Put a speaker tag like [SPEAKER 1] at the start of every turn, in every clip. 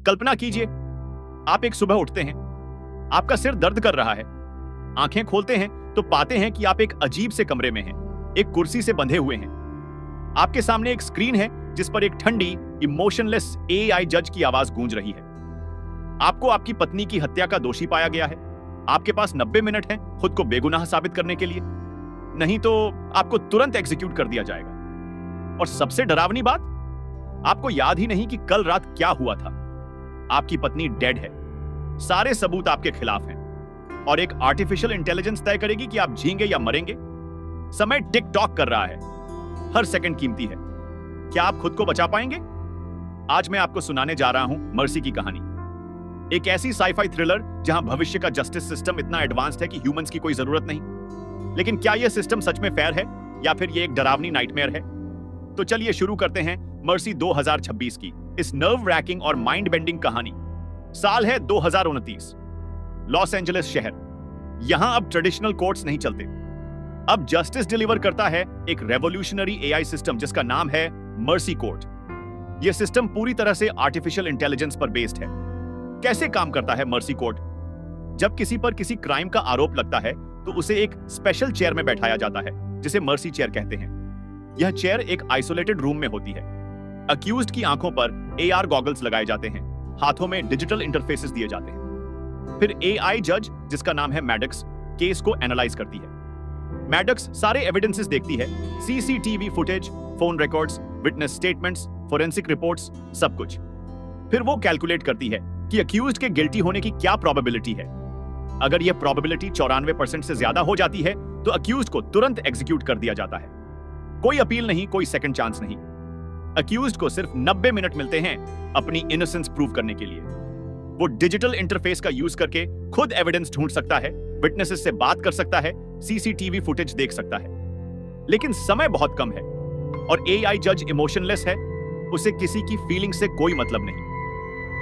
[SPEAKER 1] कल्पना कीजिए, आप एक सुबह उठते हैं, आपका सिर दर्द कर रहा है, आंखें खोलते हैं तो पाते हैं कि आप एक अजीब से कमरे में हैं, एक कुर्सी से बंधे हुए हैं। आपके सामने एक स्क्रीन है जिस पर एक ठंडी, इमोशनलेस एआई जज की आवाज गूंज रही है। आपको आपकी पत्नी की हत्या का दोषी पाया गया है। आपके पास 90 मिनट हैं खुद को बेगुनाह साबित करने के लिए, नहीं तो आपको तुरंत एग्जीक्यूट कर दिया जाएगा। और सबसे डरावनी बात, आपको याद ही नहीं कि कल रात क्या हुआ था। आपकी पत्नी डेड है, सारे सबूत आपके खिलाफ हैं, और एक आर्टिफिशियल इंटेलिजेंस तय करेगी कि आप जीएंगे या मरेंगे। समय टिक टॉक कर रहा है, हर सेकंड कीमती है। क्या आप खुद को बचा पाएंगे? आज मैं आपको सुनाने जा रहा हूं मर्सी की कहानी, एक ऐसी साइफाई थ्रिलर जहां भविष्य का जस्टिस सिस्टम इतना एडवांस्ड है कि ह्यूमंस की कोई जरूरत नहीं। लेकिन क्या यह सिस्टम सच में फेयर है या फिर यह एक डरावनी नाइटमेयर है? तो चलिए शुरू करते हैं मर्सी 2026 की इस नर्व रैकिंग और माइंड बेंडिंग कहानी। साल है 2029, लॉस एंजलिस शहर। यहां अब ट्रेडिशनल कोर्ट्स नहीं चलते, अब जस्टिस डिलीवर करता है एक रेवोल्यूशनरी एआई सिस्टम जिसका नाम है मर्सी कोर्ट। यह सिस्टम पूरी तरह से आर्टिफिशियल इंटेलिजेंस पर बेस्ड है। कैसे काम करता है मर्सी कोर्ट? जब किसी पर किसी क्राइम का आरोप लगता है तो उसे एक स्पेशल चेयर में बैठाया जाता है जिसे मर्सी चेयर कहते हैं। यह चेयर एक आइसोलेटेड रूम में होती है। अक्यूज्ड की आंखों पर एआर गॉगल्स लगाए जाते हैं, हाथों में डिजिटल इंटरफेसेस दिए जाते हैं। फिर एआई जज जिसका नाम है मैडक्स केस को एनालाइज करती है। मैडक्स सारे एविडेंसेस देखती है, CCTV footage, phone records, witness statements, forensic reports, सब कुछ। फिर वो कैलकुलेट करती है कि अक्यूज्ड के गिल्टी होने की क्या प्रोबेबिलिटी है। अगर यह प्रोबेबिलिटी 94% से ज्यादा हो जाती है तो अक्यूज्ड को तुरंत एग्जीक्यूट कर दिया जाता है। कोई अपील नहीं, कोई सेकंड चांस नहीं। अक्यूज्ड को सिर्फ 90 मिनट मिलते हैं अपनी इनोसेंस प्रूव करने के लिए। वो डिजिटल इंटरफेस का यूज करके खुद एविडेंस ढूंढ सकता है, विटनेसेस से बात कर सकता है, सीसीटीवी फुटेज देख सकता है। लेकिन समय बहुत कम है और एआई जज इमोशनलेस है, उसे किसी की फीलिंग से कोई मतलब नहीं।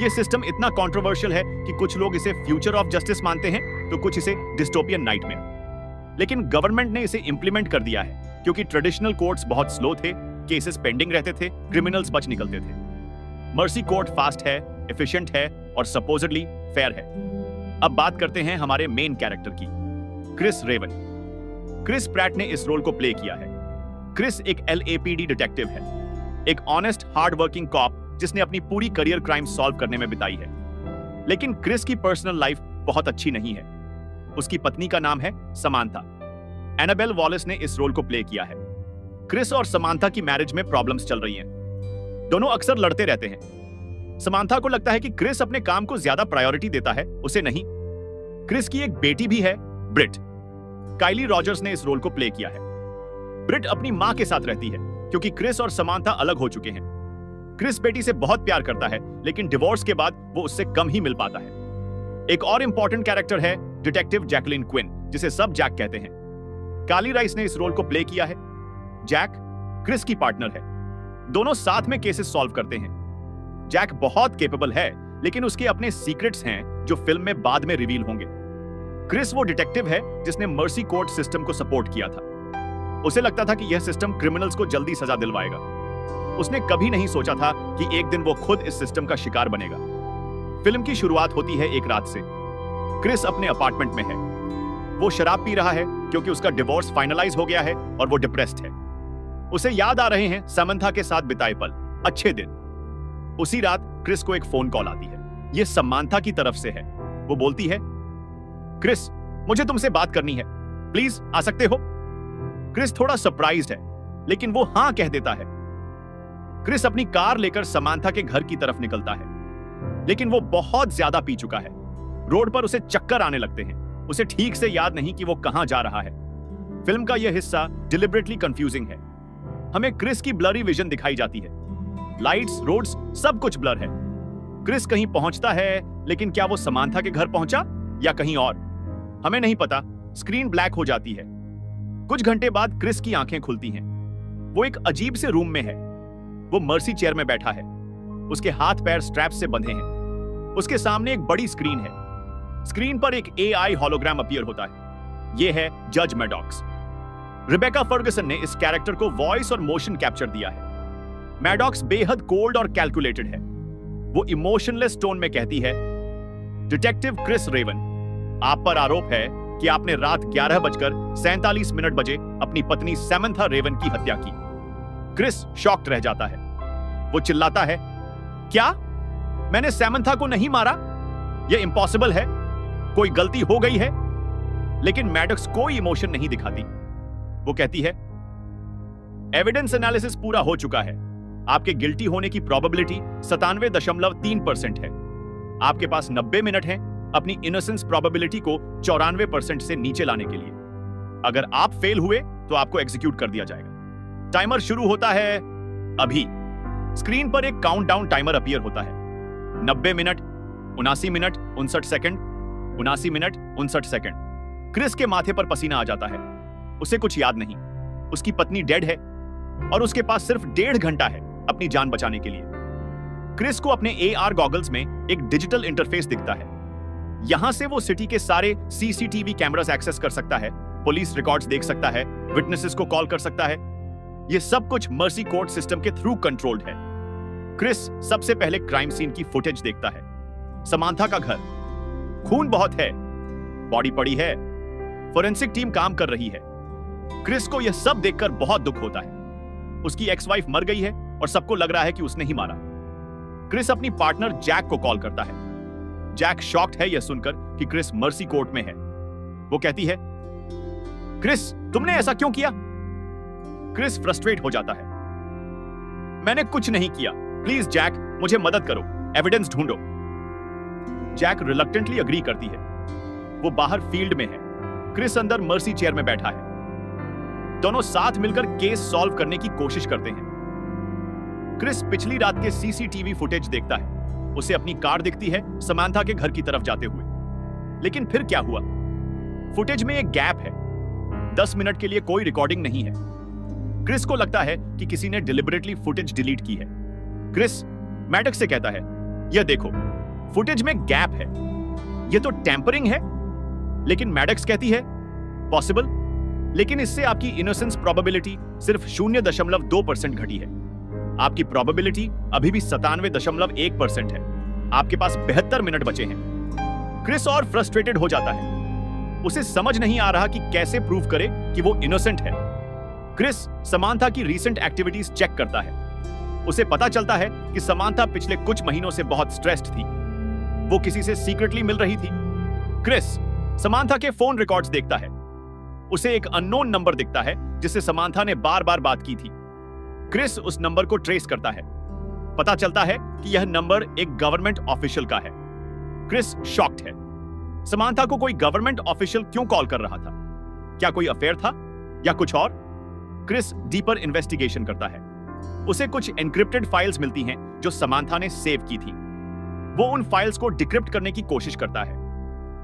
[SPEAKER 1] यह सिस्टम इतना कंट्रोवर्शियल है कि कुछ लोग इसे फ्यूचर ऑफ जस्टिस मानते हैं तो कुछ इसे डिस्टोपियन नाइटमेयर। लेकिन गवर्नमेंट ने इसे इंप्लीमेंट कर दिया है क्योंकि ट्रेडिशनल कोर्ट्स बहुत स्लो थे, केसेस पेंडिंग रहते थे, क्रिमिनल्स बच निकलते थे। मर्सी कोर्ट फास्ट है, एफिशिएंट है और सपोजिटली फेयर है। अब बात करते हैं हमारे मेन कैरेक्टर की, क्रिस रेवन। क्रिस प्रैट ने इस रोल को प्ले किया है। क्रिस एक LAPD डिटेक्टिव है, एक ऑनेस्ट हार्ड वर्किंग कॉप जिसने अपनी पूरी करियर क्राइम सॉल्व करने में बिताई है। लेकिन क्रिस की पर्सनल लाइफ बहुत अच्छी नहीं है। उसकी पत्नी का नाम है समांथा। एनाबेल वॉलिस ने इस रोल को प्ले किया है। क्रिस और समांथा की मैरिज में प्रॉब्लम्स चल रही हैं। दोनों अक्सर लड़ते रहते हैं। समांथा को लगता है कि क्रिस अपने काम को ज्यादा प्रायोरिटी देता है, उसे नहीं। क्रिस की एक बेटी भी है, ब्रिट। काइली रॉजर्स ने इस रोल को प्ले किया है। ब्रिट अपनी मां के साथ रहती है क्योंकि क्रिस और समांथा अलग हो चुके हैं। क्रिस बेटी से बहुत प्यार करता है लेकिन डिवोर्स के बाद वो उससे कम ही मिल पाता है। एक और इंपॉर्टेंट कैरेक्टर है डिटेक्टिव जैकलिन क्विन, जिसे सब जैक कहते हैं। काली राइस ने इस रोल को प्ले किया है। जैक क्रिस की पार्टनर है, दोनों साथ में केसेस सॉल्व करते हैं। जैक बहुत केपेबल है लेकिन उसके अपने सीक्रेट्स हैं जो फिल्म में बाद में रिवील होंगे। क्रिस वो डिटेक्टिव है जिसने मर्सी कोर्ट सिस्टम को सपोर्ट किया था। उसे लगता था कि यह सिस्टम क्रिमिनल्स को जल्दी सजा दिलवाएगा। उसने कभी नहीं सोचा था कि एक दिन वो खुद इस सिस्टम का शिकार बनेगा। फिल्म की शुरुआत होती है एक रात से। क्रिस अपने अपार्टमेंट में है। वो शराब पी रहा है क्योंकि उसका डिवोर्स फाइनलाइज हो गया है और वो डिप्रेस्ड है। उसे याद आ रहे हैं समांथा के साथ बिताए पल, अच्छे दिन। उसी रात क्रिस को एक फोन कॉल आती है। यह समांथा की तरफ से है। वो बोलती है, क्रिस, मुझे तुमसे बात करनी है, प्लीज आ सकते हो? क्रिस थोड़ा सरप्राइज्ड है लेकिन वो हां कह देता है। क्रिस अपनी कार लेकर समांथा के घर की तरफ निकलता है लेकिन वो बहुत ज्यादा पी चुका है। रोड पर उसे चक्कर आने लगते हैं। उसे ठीक से याद नहीं कि वो कहां जा रहा है। फिल्म का यह हिस्सा डिलिबरेटली कंफ्यूजिंग है। हमें क्रिस की ब्लरी विजन दिखाई जाती है। लाइट्स, रोड्स, सब कुछ ब्लर है। क्रिस कहीं पहुंचता है लेकिन क्या वो समांथा के घर पहुंचा या कहीं और? हमें नहीं पता। स्क्रीन ब्लैक हो जाती है। कुछ घंटे बाद क्रिस की आंखें खुलती हैं। वो एक अजीब से रूम में है। वो मर्सी चेयर में बैठा है। उसके हाथ पैर स्ट्रैप से बंधे हैं। उसके सामने एक बड़ी स्क्रीन है। स्क्रीन पर एक एआई होलोग्राम अपीयर होता है। यह है जज मैडॉक्स। रिबेका फर्गसन ने इस कैरेक्टर को वॉइस और मोशन कैप्चर दिया है। मैडॉक्स बेहद कोल्ड और कैलकुलेटेड है। वो इमोशनलेस टोन में कहती है, डिटेक्टिव क्रिस रेवन, आप पर आरोप है कि आपने रात 11:47 बजे अपनी पत्नी सैमंथा रेवन की हत्या की। क्रिस शॉक्ड रह जाता है। वो चिल्लाता है, क्या? मैंने सैमंथा को नहीं मारा? यह इम्पॉसिबल है। कोई गलती हो गई है। लेकिन मैडक्स कोई इमोशन नहीं दिखाती। वो कहती है, एविडेंस एनालिसिस पूरा हो चुका है। आपके गिल्टी होने की प्रोबेबिलिटी 97.3% है। आपके पास 90 मिनट हैं अपनी इनोसेंस प्रोबेबिलिटी को 94% से नीचे लाने के लिए। अगर आप फेल हुए तो आपको एग्जीक्यूट कर दिया जाएगा। टाइमर शुरू होता है अभी। स्क्रीन पर एक काउंटडाउन टाइमर अपीयर होता है। 90 minute 79 minute 59 second, 79 minute 59 second. Chris के माथे पर पसीना आ जाता है। उसे कुछ याद नहीं। उसकी पत्नी डेड है और उसके पास सिर्फ 1.5 घंटा है अपनी जान बचाने के लिए। क्रिस को अपने AR गॉगल्स में एक डिजिटल इंटरफेस दिखता है। यहां से वो सिटी के सारे CCTV कैमरास एक्सेस कर सकता है, पुलिस रिकॉर्ड्स देख सकता है, विटनेसेस को कॉल कर सकता है। ये सब कुछ मर्सी कोर्ट सिस्टम के थ्रू कंट्रोल्ड है। क्रिस सबसे पहले क्राइम सीन की फुटेज देखता है। समांथा का घर, खून बहुत है, बॉडी पड़ी है, फोरेंसिक टीम काम कर रही है। क्रिस को यह सब देखकर बहुत दुख होता है। उसकी एक्स वाइफ मर गई है और सबको लग रहा है कि उसने ही मारा। क्रिस अपनी पार्टनर जैक को कॉल करता है। जैक शॉक्ड है यह सुनकर कि क्रिस मर्सी कोर्ट में है। वो कहती है, क्रिस तुमने ऐसा क्यों किया? क्रिस फ्रस्ट्रेट हो जाता है। मैंने कुछ नहीं किया, प्लीज जैक मुझे मदद करो, एविडेंस ढूंढो। जैक रिलक्टेंटली अग्री करती है। वो बाहर फील्ड में है। क्रिस अंदर मर्सी चेयर में बैठा है। दोनों साथ मिलकर केस सॉल्व करने की कोशिश करते हैं। क्रिस पिछली रात के CCTV फुटेज देखता है। उसे अपनी कार दिखती है समांथा के घर की तरफ जाते हुए। लेकिन फिर क्या हुआ? फुटेज में एक गैप है। 10 मिनट के लिए कोई रिकॉर्डिंग नहीं है। क्रिस को लगता है कि किसी ने डिलिबरेटली फुटेज डिलीट की है। क्रिस मैडक्स से कहता है, यह देखो फुटेज में गैप है, यह तो टैंपरिंग है। लेकिन मैडक्स कहती है, पॉसिबल, लेकिन इससे आपकी इनोसेंस प्रोबेबिलिटी सिर्फ 0.2% घटी है। आपकी प्रोबेबिलिटी अभी भी 97.1% है। आपके पास 72 मिनट बचे हैं। क्रिस और फ्रस्ट्रेटेड हो जाता है। उसे समझ नहीं आ रहा कि कैसे प्रूव करे कि वो इनोसेंट है। क्रिस समांथा की रीसेंट एक्टिविटीज चेक करता है। उसे पता चलता है कि समांथा पिछले कुछ महीनों से बहुत स्ट्रेस्ड थी। वो किसी से सीक्रेटली मिल रही थी। क्रिस समांथा के फोन रिकॉर्ड्स देखता है। उसे एक अननोन नंबर दिखता है जिससे समांथा ने बार-बार बात की थी। क्रिस उस नंबर को ट्रेस करता है। पता चलता है कि यह नंबर एक गवर्नमेंट ऑफिशियल का है। क्रिस शॉक्ड है। समांथा को कोई गवर्नमेंट ऑफिशियल क्यों कॉल कर रहा था? क्या कोई अफेयर था या कुछ और? क्रिस डीपर इन्वेस्टिगेशन करता है। उसे कुछ एन्क्रिप्टेड फाइल्स मिलती हैं जो समांथा ने सेव की थी। वो उन फाइल्स को डिक्रिप्ट करने की कोशिश करता है।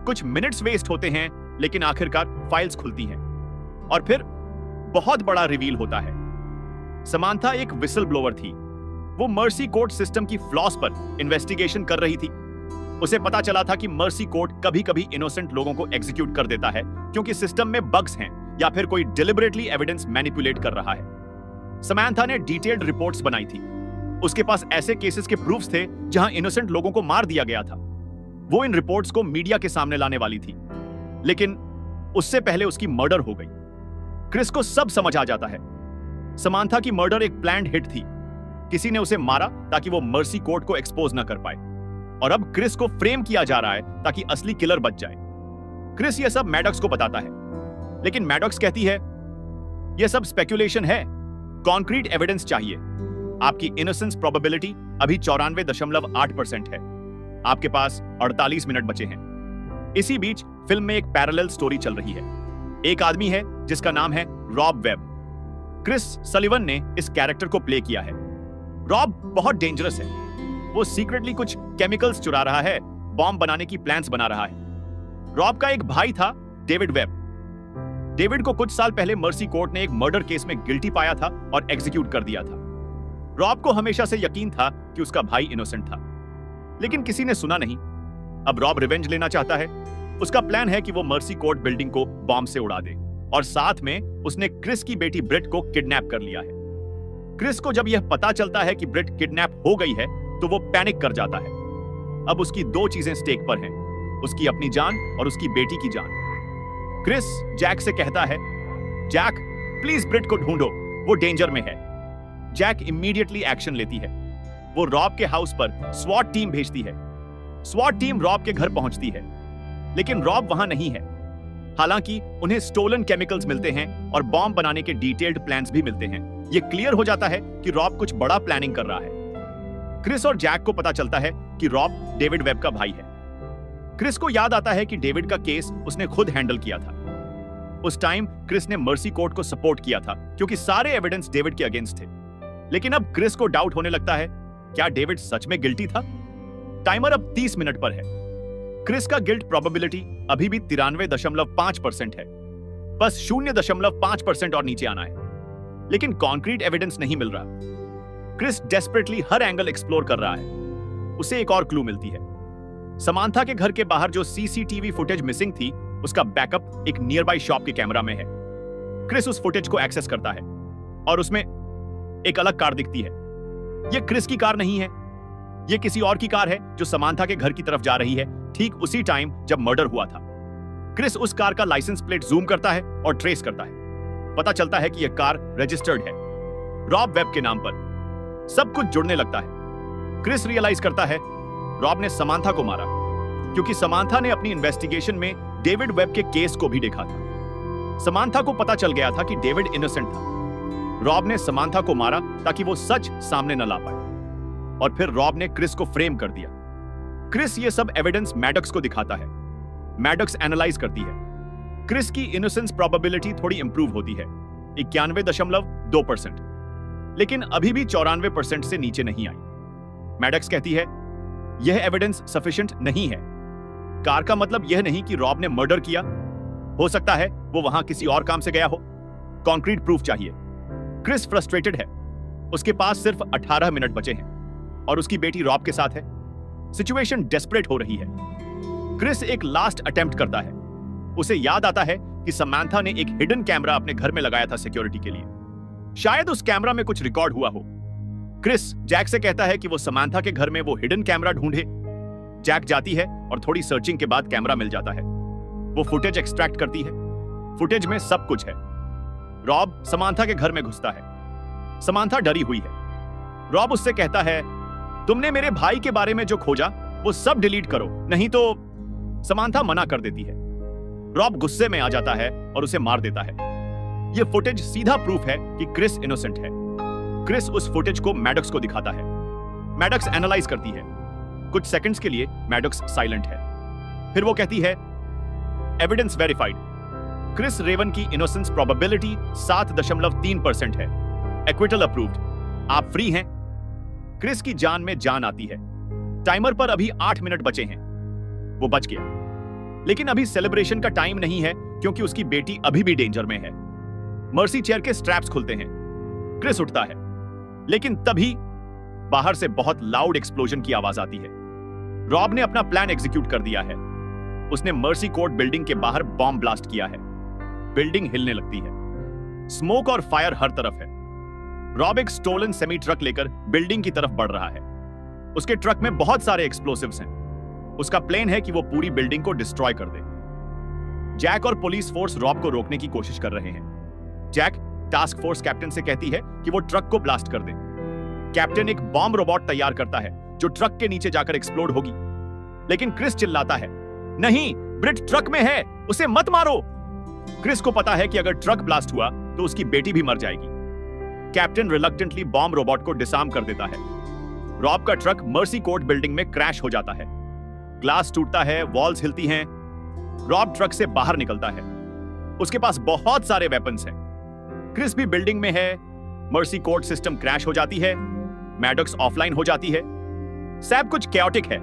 [SPEAKER 1] कुछ मिनट्स वेस्ट होते हैं, लेकिन आखिरकार फाइल्स खुलती हैं और फिर बहुत बड़ा रिवील होता है। समांथा एक विसल ब्लोअर थी। वो मर्सी कोर्ट सिस्टम की फ्लॉस पर इन्वेस्टिगेशन कर रही थी। उसे पता चला था कि मर्सी कोर्ट कभी-कभी इनोसेंट लोगों को एग्जीक्यूट कर देता है क्योंकि सिस्टम में बग्स हैं या फिर कोई डिलिबरेटली एविडेंस मैनिपुलेट कर रहा है। समांथा ने डिटेल्ड रिपोर्ट्स बनाई थी। उसके पास ऐसे केसेस के प्रूफ्स थे जहां इनोसेंट लोगों को मार दिया गया था। वो इन रिपोर्ट्स को मीडिया के सामने लाने वाली थी, लेकिन उससे पहले उसकी मर्डर हो गई। क्रिस को सब समझ आ जाता है। समांथा की मर्डर एक प्लान्ड हिट थी। किसी ने उसे मारा ताकि वो मर्सी कोर्ट को एक्सपोज ना कर पाए, और अब क्रिस को फ्रेम किया जा रहा है ताकि असली किलर बच जाए। क्रिस यह सब मैडक्स को बताता है, लेकिन मैडक्स कहती है, यह सब स्पेकुलेशन है, कॉन्क्रीट एविडेंस चाहिए। आपकी इनोसेंस प्रोबेबिलिटी अभी 94.8% है। आपके पास 48 मिनट बचे हैं। इसी बीच फिल्म में एक पैरेलल स्टोरी चल रही है। एक आदमी है जिसका नाम है रॉब वेब। क्रिस सलिवन ने इस कैरेक्टर को प्ले किया है। रॉब बहुत डेंजरस है। वो सीक्रेटली कुछ केमिकल्स चुरा रहा है, बॉम्ब बनाने की प्लान्स बना रहा है। रॉब का एक भाई था डेविड वेब। डेविड को कुछ साल पहले मर्सी कोर्ट ने एक मर्डर केस में गिल्टी पाया था और एग्जीक्यूट कर दिया था। रॉब को हमेशा से यकीन था कि उसका भाई इनोसेंट था, लेकिन किसी ने सुना नहीं। अब रॉब रिवेंज लेना चाहता है। उसका प्लान है कि वो मर्सी कोर्ट बिल्डिंग को बॉम्ब से उड़ा दे, और साथ में उसने क्रिस की बेटी ब्रिट को किडनैप कर लिया है। क्रिस को जब यह पता चलता है कि ब्रिट किडनैप हो गई है, तो वो पैनिक कर जाता है। अब उसकी दो चीजें स्टेक पर हैं, उसकी अपनी जान और उसकी बेटी की जान। क्रिस जैक से कहता है, जैक प्लीज ब्रिट को ढूंढो, वो डेंजर में है। जैक इमीडिएटली एक्शन लेती है। वो रॉब के हाउस पर स्वॉट टीम भेजती है। स्वॉट टीम रॉब के घर पहुंचती है, लेकिन रॉब वहां नहीं है। हालांकि उन्हें स्टोलन केमिकल्स मिलते हैं और बॉम्ब बनाने के डिटेल्ड प्लान्स भी मिलते हैं। ये क्लियर हो जाता है कि रॉब कुछ बड़ा प्लानिंग कर रहा है। क्रिस और जैक को पता चलता है कि रॉब डेविड वेब का भाई है। क्रिस को याद आता है कि डेविड का केस उसने खुद हैंडल किया था। उस टाइम क्रिस ने मर्सी कोर्ट को सपोर्ट किया था क्योंकि सारे एविडेंस डेविड के अगेंस्ट थे। लेकिन अब क्रिस को डाउट होने लगता है, क्या डेविड सच में गिल्टी था? टाइमर अब 30 मिनट पर है। क्रिस का गिल्ट प्रोबेबिलिटी अभी भी 93.5% है। बस 0.5% और नीचे आना है। लेकिन कॉन्क्रीट एविडेंस नहीं मिल रहा। क्रिस डेस्परेटली हर एंगल एक्सप्लोर कर रहा है। उसे एक और क्लू मिलती है। समांथा के घर के बाहर जो सीसीटीवी फुटेज मिसिंग थी, उसका बैकअप एक नियर बाय शॉप के कैमरा में है। क्रिस उस फुटेज को एक्सेस करता है और उसमें एक अलग कार दिखती है। यह क्रिस की कार नहीं है, यह किसी और की कार है जो समांथा के घर की तरफ जा रही है, ठीक उसी टाइम जब मर्डर हुआ था। क्रिस उस कार का लाइसेंस प्लेट जूम करता है और ट्रेस करता है। पता चलता है कि यह कार रजिस्टर्ड है रॉब वेब के नाम पर। सब कुछ जुड़ने लगता है। क्रिस रियलाइज करता है रॉब ने समांथा को मारा क्योंकि समांथा ने अपनी इन्वेस्टिगेशन में डेविड वेब के केस को भी देखा था। समांथा को पता चल गया था कि डेविड इनोसेंट था। रॉब ने समांथा को मारा ताकि वो सच सामने न ला पाए, और फिर रॉब ने क्रिस को फ्रेम कर दिया। क्रिस ये सब एविडेंस मैडक्स को दिखाता है। मैडक्स एनालाइज करती है। क्रिस की इनोसेंस प्रोबेबिलिटी थोड़ी इंप्रूव होती है, 91.2%, लेकिन अभी भी 94% से नीचे नहीं आई। मैडक्स कहती है, यह एविडेंस सफिशिएंट नहीं है। कार का मतलब यह नहीं कि रॉब ने मर्डर किया। हो सकता है वो वहां किसी और काम से गया हो। कॉन्क्रीट प्रूफ चाहिए। क्रिस फ्रस्ट्रेटेड है। उसके पास सिर्फ 18 मिनट बचे हैं और उसकी बेटी रॉब के साथ है। सिचुएशन डेस्परेट हो रही है। क्रिस एक लास्ट अटेम्प्ट करता है। उसे याद आता है कि समांथा ने एक हिडन कैमरा अपने घर में लगाया था सिक्योरिटी के लिए। शायद उस कैमरा में कुछ रिकॉर्ड हुआ हो। क्रिस जैक से कहता है कि वो समांथा के घर में वो हिडन कैमरा ढूंढे। जैक जाती है और थोड़ी सर्चिंग के बाद कैमरा मिल जाता है। वो फुटेज एक्सट्रैक्ट करती है। फुटेज में सब कुछ है। रॉब समांथा के घर में घुसता है। समांथा डरी हुई है। रॉब उससे कहता है, तुमने मेरे भाई के बारे में जो खोजा वो सब डिलीट करो, नहीं तो। समांथा मना कर देती है। रॉब गुस्से में आ जाता है और उसे मार देता है। यह फुटेज सीधा प्रूफ है कि क्रिस इनोसेंट है। क्रिस उस फुटेज को मैडक्स को दिखाता है। मैडक्स एनालाइज करती है। कुछ सेकंड्स के लिए मैडक्स साइलेंट है। फिर वो कहती है, एविडेंस वेरीफाइड। क्रिस रेवन की इनोसेंस प्रोबेबिलिटी 7.3% है। Acquittal approved. आप फ्री हैं। क्रिस की जान में जान आती है। टाइमर पर अभी 8 मिनट बचे हैं। वो बच गया। लेकिन अभी सेलिब्रेशन का टाइम नहीं है क्योंकि उसकी बेटी अभी भी डेंजर में है। मर्सी चेयर के स्ट्रैप्स खुलते हैं। क्रिस उठता है, लेकिन तभी बाहर से बहुत लाउड एक्सप्लोजन की आवाज आती है। रॉब ने अपना प्लान एग्जीक्यूट कर दिया है। उसने मर्सी कोर्ट बिल्डिंग के बाहर बॉम्ब ब्लास्ट किया है। बिल्डिंग हिलने लगती है। स्मोक और फायर हर तरफ है। रॉब एक स्टोलन सेमी ट्रक लेकर बिल्डिंग की तरफ बढ़ रहा है। उसके ट्रक में बहुत सारे एक्सप्लोसिव्स हैं। उसका प्लान है कि वो पूरी बिल्डिंग को डिस्ट्रॉय कर दे। जैक और पुलिस फोर्स रॉब को रोकने की कोशिश कर रहे हैं। जैक टास्क फोर्स कैप्टन से कहती है कि वो ट्रक को ब्लास्ट कर दे। कैप्टन एक बॉम्ब रोबोट तैयार करता है जो ट्रक के नीचे जाकर एक्सप्लोड होगी। लेकिन क्रिस चिल्लाता है, नहीं, ब्रिट ट्रक में है, उसे मत मारो। क्रिस को पता है कि अगर ट्रक ब्लास्ट हुआ तो उसकी बेटी भी मर जाएगी। कैप्टन रिलक्टेंटली बॉम्ब रोबोट को डिसआर्म कर देता है। रॉब का ट्रक मर्सी कोर्ट बिल्डिंग में क्रैश हो जाता है। ग्लास टूटता है, वॉल्स हिलती हैं। रॉब ट्रक से बाहर निकलता है। उसके पास बहुत सारे वेपन्स हैं। क्रिस भी बिल्डिंग में है। मर्सी कोर्ट सिस्टम क्रैश हो जाती है। मैडक्स ऑफलाइन हो जाती है। सब कुछ कैओटिक है।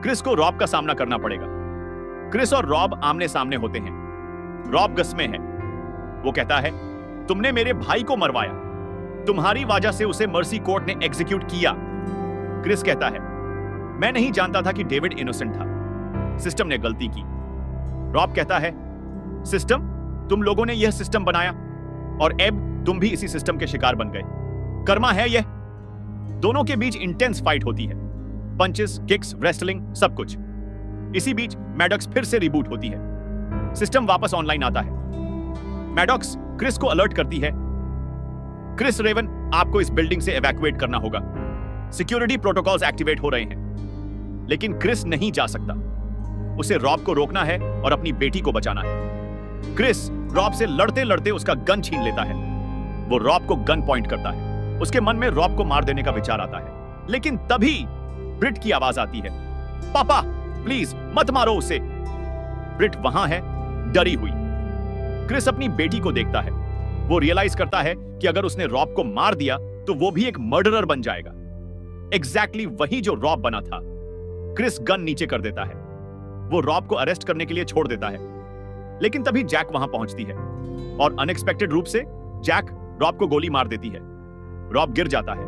[SPEAKER 1] क्रिस को रॉब का सामना करना पड़ेगा। क्रिस और रॉब आमने सामने होते हैं। रॉब गुस्से में है। वो कहता है, तुमने मेरे भाई को मरवाया। तुम्हारी वजह से उसे मर्सी कोर्ट ने एग्जीक्यूट किया। क्रिस कहता है, मैं नहीं जानता था कि डेविड इनोसेंट था। सिस्टम ने गलती की। रॉब कहता है, सिस्टम? तुम लोगों ने यह सिस्टम बनाया और अब तुम भी इसी सिस्टम के शिकार बन गए। कर्मा है यह। दोनों के बीच इंटेंस फाइट होती है, पंचेस, किक्स, रेसलिंग, सब कुछ। इसी बीच मैडॉक्स फिर से रिबूट होती है, सिस्टम वापस ऑनलाइन आता है। मैडॉक्स क्रिस को अलर्ट करती है, क्रिस रेवन, आपको इस बिल्डिंग से इवैक्यूएट करना होगा, सिक्योरिटी प्रोटोकॉल्स एक्टिवेट हो रहे हैं। लेकिन क्रिस नहीं जा सकता, उसे रॉब को रोकना है और अपनी बेटी को बचाना है। क्रिस रॉब से लड़ते लड़ते उसका गन छीन लेता है। वो रॉब को गन पॉइंट करता है, उसके मन में रॉब को मार देने का विचार आता है। लेकिन तभी ब्रिट की आवाज आती है, पापा प्लीज मत मारो उसे। ब्रिट वहां है, डरी हुई। क्रिस अपनी बेटी को देखता है, वो रियलाइज करता है कि अगर उसने रॉब को मार दिया तो वो भी एक मर्डरर बन जाएगा, एग्जैक्टली वही जो रॉब बना था। क्रिस गन नीचे कर देता है, वो रॉब को अरेस्ट करने के लिए छोड़ देता है। लेकिन तभी जैक वहां पहुंचती है और अनएक्सपेक्टेड रूप से जैक रॉब को गोली मार देती है। रॉब गिर जाता है।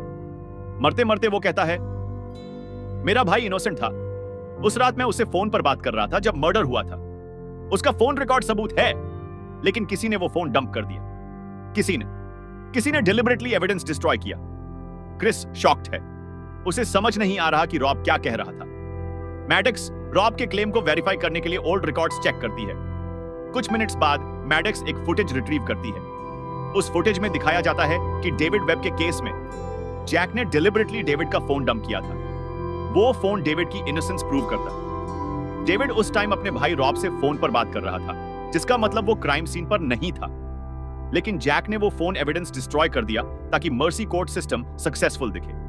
[SPEAKER 1] मरते मरते वो कहता है, मेरा भाई इनोसेंट था, उस रात मैं उससे फोन पर बात कर रहा था जब मर्डर हुआ था। उसका फोन रिकॉर्ड सबूत है, लेकिन किसी ने वो फोन डंप कर दिया। किसी ने डिलिबरेटली एविडेंस डिस्ट्रॉय किया। क्रिस शॉक्ड है, उसे समझ नहीं आ रहा कि रॉब क्या कह रहा था। मैडॉक्स रॉब के क्लेम को वेरीफाई करने के लिए ओल्ड रिकॉर्ड्स चेक करती है। कुछ मिनट्स बाद मैडॉक्स एक फुटेज रिट्रीव करती है। उस फुटेज में दिखाया जाता है कि डेविड वेब के केस में जैक ने डिलिबरेटली डेविड का फोन डंप किया था। वो फोन डेविड की इनोसेंस प्रूव करता। डेविड उस टाइम अपने भाई रॉब से फोन पर बात कर रहा था, जिसका मतलब वो क्राइम सीन पर नहीं था। लेकिन जैक ने वो फोन एविडेंस डिस्ट्रॉय कर दिया ताकि मर्सी कोर्ट सिस्टम सक्सेसफुल दिखे।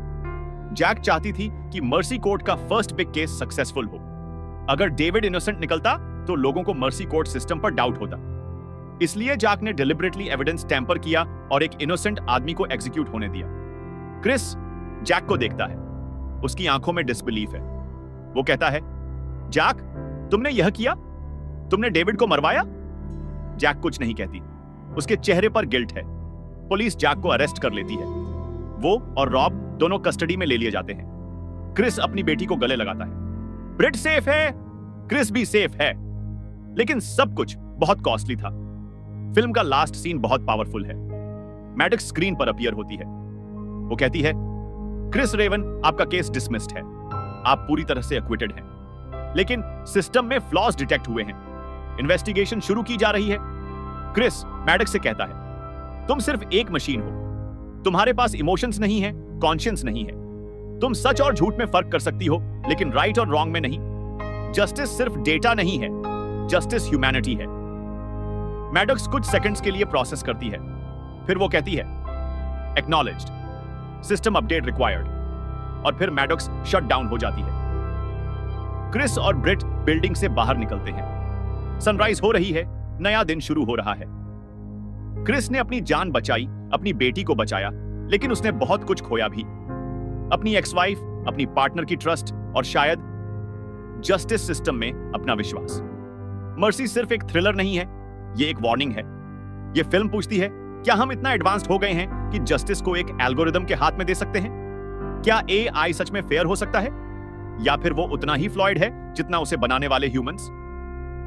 [SPEAKER 1] जैक चाहती थी कि मर्सी कोर्ट का फर्स्ट बिग केस सक्सेसफुल हो। अगर डेविड इनोसेंट निकलता तो लोगों को मर्सी कोर्ट सिस्टम पर डाउट होता। इसलिए जैक ने डिलिबरेटली एविडेंस टैंपर किया और एक इनोसेंट आदमी को एग्जीक्यूट होने दिया। क्रिस जैक को देखता है, उसकी आंखों में डिसबिलीफ है। वो कहता है, जैक तुमने यह किया? तुमने डेविड को मरवाया? जैक कुछ नहीं कहती, उसके चेहरे पर गिल्ट है। पुलिस जैक को अरेस्ट कर लेती है। वो और रॉब दोनों कस्टडी में ले लिए जाते हैं। क्रिस अपनी बेटी को गले लगाता है। ब्रिट सेफ है, क्रिस भी सेफ है, लेकिन सब कुछ बहुत कॉस्टली था। फिल्म का लास्ट सीन बहुत पावरफुल है। मैडॉक्स स्क्रीन पर अपीयर होती है। वो कहती है, क्रिस रेवन, आपका केस डिसमिस्ड है, आप पूरी तरह से एक्विटेड हैं। लेकिन सिस्टम में फ्लॉज डिटेक्ट हुए हैं, इन्वेस्टिगेशन शुरू की जा रही है। क्रिस मैडॉक्स से कहता है, तुम सिर्फ एक मशीन हो, तुम्हारे पास इमोशंस नहीं है, कॉन्शियंस नहीं है। तुम सच और झूठ में फर्क कर सकती हो, लेकिन राइट और रॉन्ग में नहीं। जस्टिस सिर्फ डेटा नहीं है, जस्टिस ह्यूमैनिटी है। मैडॉक्स कुछ सेकंड्स के लिए प्रोसेस करती है, फिर वो कहती है, एक्नॉलेज्ड, सिस्टम अपडेट रिक्वायर्ड, और फिर मैडॉक्स शट डाउन हो जाती है। क्रिस और ब्रिट बिल्डिंग से बाहर निकलते हैं। सनराइज हो रही है, नया दिन शुरू हो रहा है। क्रिस ने अपनी जान बचाई, अपनी बेटी को बचाया, लेकिन उसने बहुत कुछ खोया भी। अपनी एक्स वाइफ, अपनी पार्टनर की ट्रस्ट और शायद जस्टिस सिस्टम में अपना विश्वास। मर्सी सिर्फ एक थ्रिलर नहीं है, ये एक वार्निंग है। ये फिल्म पूछती है, क्या हम इतना एडवांस्ड हो गए हैं कि जस्टिस को एक एल्गोरिदम के हाथ में दे सकते हैं? क्या एआई सच में फेयर हो सकता है, या फिर वो उतना ही फ्लॉयड है जितना उसे बनाने वाले ह्यूमंस?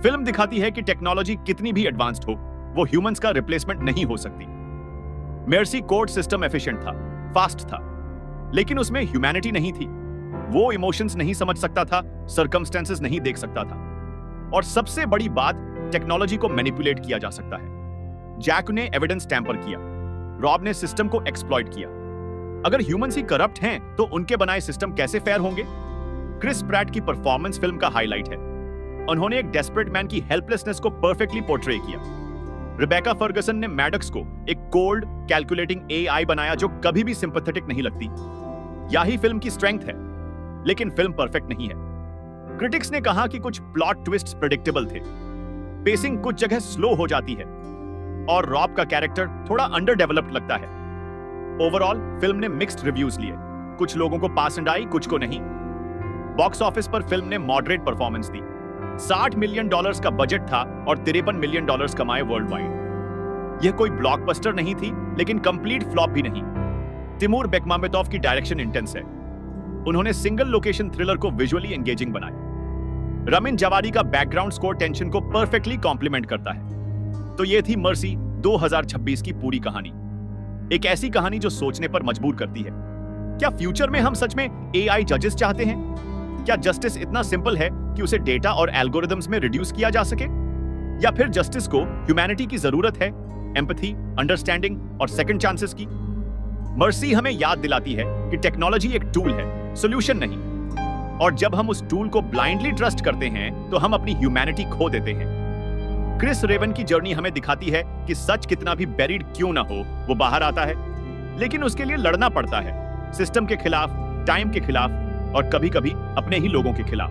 [SPEAKER 1] फिल्म दिखाती है कि टेक्नोलॉजी कितनी भी एडवांस्ड हो, वो ह्यूमंस का रिप्लेसमेंट नहीं हो सकती। मेर्सी कोर्ट सिस्टम एफिशिएंट था, फास्ट था, लेकिन उसमें ह्यूमैनिटी नहीं थी। वो इमोशंस नहीं समझ सकता था, सर्कमस्टेंसेस नहीं देख सकता था, और सबसे बड़ी बात, टेक्नोलॉजी को मैनिपुलेट किया जा सकता है। जैक ने एविडेंस टैंपर किया, रॉब ने सिस्टम को एक्सप्लॉइट किया। अगर ह्यूमंस ही करप्ट हैं, तो उनके बनाए सिस्टम कैसे फेयर होंगे? क्रिस प्रैट की परफॉर्मेंस फिल्म का हाईलाइट है। उन्होंने एक डेस्परेट मैन की हेल्पलेसनेस को परफेक्टली पोर्ट्रे किया। रिबेका फर्गसन ने मैडॉक्स को एक कोल्ड, कैलकुलेटिंग एआई बनाया जो कभी भी सिंपैथेटिक नहीं लगती। यही फिल्म की स्ट्रेंथ है, लेकिन फिल्म परफेक्ट नहीं है। क्रिटिक्स ने कहा कि कुछ प्लॉट ट्विस्ट्स प्रेडिक्टेबल थे, पेसिंग कुछ जगह स्लो हो जाती है, और रॉब का कैरेक्टर थोड़ा अंडर डेवलप्ड लगता है। ओवरऑल फिल्म ने मिक्स्ड रिव्यूज लिए, कुछ लोगों को पसंद आई, कुछ को नहीं। बॉक्स ऑफिस पर फिल्म ने मॉडरेट परफॉर्मेंस दी। $60 मिलियन का बजट था और $53 मिलियन कमाए वर्ल्ड वाइड। यह कोई ब्लॉकबस्टर नहीं थी, लेकिन कंप्लीट फ्लॉप भी नहीं। तिमूर बेकमामेतोव की डायरेक्शन इंटेंस है। उन्होंने सिंगल लोकेशन थ्रिलर को विजुअली एंगेजिंग बनाया। रमीन जवारी का बैकग्राउंड स्कोर टेंशन को परफेक्टली कॉम्प्लीमेंट करता है। तो यह थी मर्सी 2026 की पूरी कहानी। एक ऐसी कहानी जो सोचने पर मजबूर करती है। क्या फ्यूचर में हम सच में एआई जजेस चाहते हैं? क्या जस्टिस इतना सिंपल है कि उसे डेटा और एल्गोरिदम्स में रिड्यूस किया जा सके? या फिर जस्टिस को ह्यूमैनिटी की जरूरत है, एम्पैथी, अंडरस्टैंडिंग और सेकंड चांसेस की? मर्सी हमें याद दिलाती है कि टेक्नोलॉजी एक टूल है, सॉल्यूशन नहीं। और जब हम उस टूल को ब्लाइंडली ट्रस्ट करते हैं तो हम अपनी ह्यूमैनिटी खो देते हैं। क्रिस रेवन की जर्नी हमें दिखाती है कि सच कितना भी बेरिड क्यों ना हो, वो बाहर आता है, लेकिन उसके लिए लड़ना पड़ता है, सिस्टम के खिलाफ, टाइम के खिलाफ और कभी-कभी अपने ही लोगों के खिलाफ।